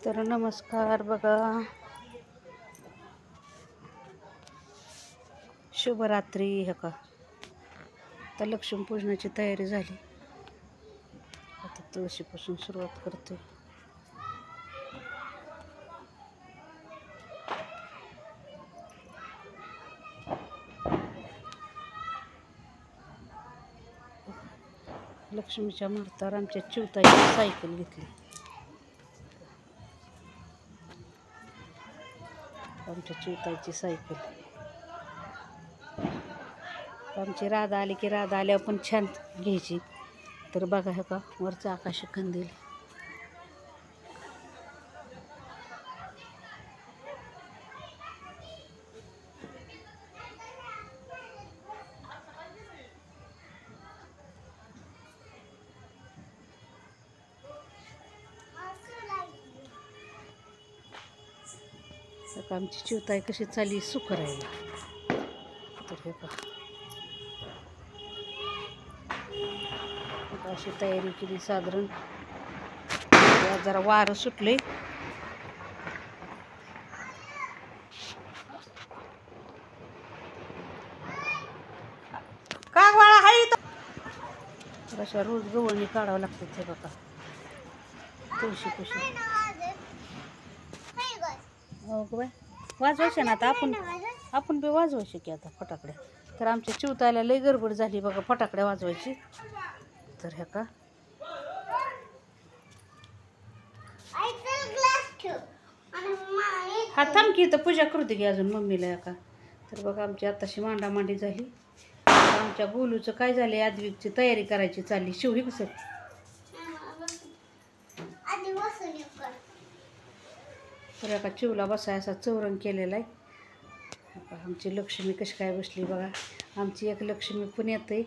तर नमस्कार बघा, शुभरात्री. हे का आता लक्ष्मीपूजनाची तयारी झाली. आता तुळशीपासून सुरुवात करते. लक्ष्मीच्या मार्तावर आमच्या चिवताची सायकल घेतली. आमच्या चिवताची सायकल. आमची राधा आली की राधा आल्यावर पण छान घ्यायची. तर बघा हे का वरचं आकाश कंदील. आमची चिवताई कशी चालली सुख राहील. तर हे का अशी तयारी केली. साधारण जरा वारं सुटले. कागवाळा आहे तर अशा रोज गवळणी काढावं लागते. ते बघा तुळशीपाशी हो बाय वाजवायचे ना. आता आपण बी वाजवायचे की आता फटाकडे. तर आमच्या चिवतायला लई गडबड झाली बघा फटाकडे वाजवायची. तर ह्या का हा थांबकी तर पूजा करू दे की अजून मम्मीला का. तर बघा आमची आताशी मांडामांडी झाली. आमच्या गोलूचं काय झाले आद्विकची तयारी करायची चालली. शिवही कसं तर एका चिवला बसाय असा चौरंग केलेला आहे. आमची लक्ष्मी कशी काय बसली बघा. आमची एक लक्ष्मी पुण्यात आहे.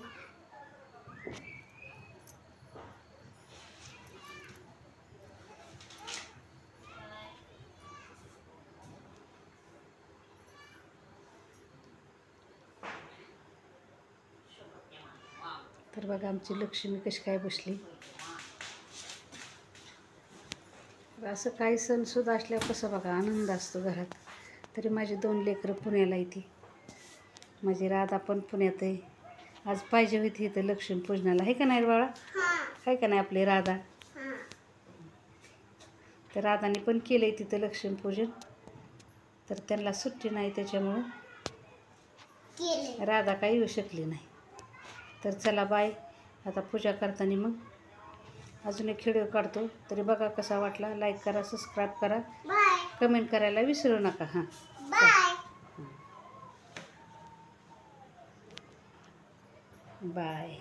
तर बघा आमची लक्ष्मी कशी काय बसली. असं काही सणसुद असल्यावर कसं बघा आनंद असतो घरात. तरी माझी 2 लेकरं पुण्याला येते. माझी राधा पण पुण्यात आहे. आज पाहिजे होती इथं लक्ष्मीपूजनाला. आहे का नाही बाळा? आहे का नाही आपली राधा? तर राधाने पण केलं आहे तिथं लक्ष्मीपूजन. तर त्यांना सुट्टी नाही त्याच्यामुळं राधा काही येऊ शकली नाही. तर चला बाय. आता पूजा करताना मग अजून एक व्हिडिओ काढतो. तरी बघा कसा वाटला. लाईक करा, सबस्क्राईब करा, कमेंट करायला विसरू नका. हां बाय.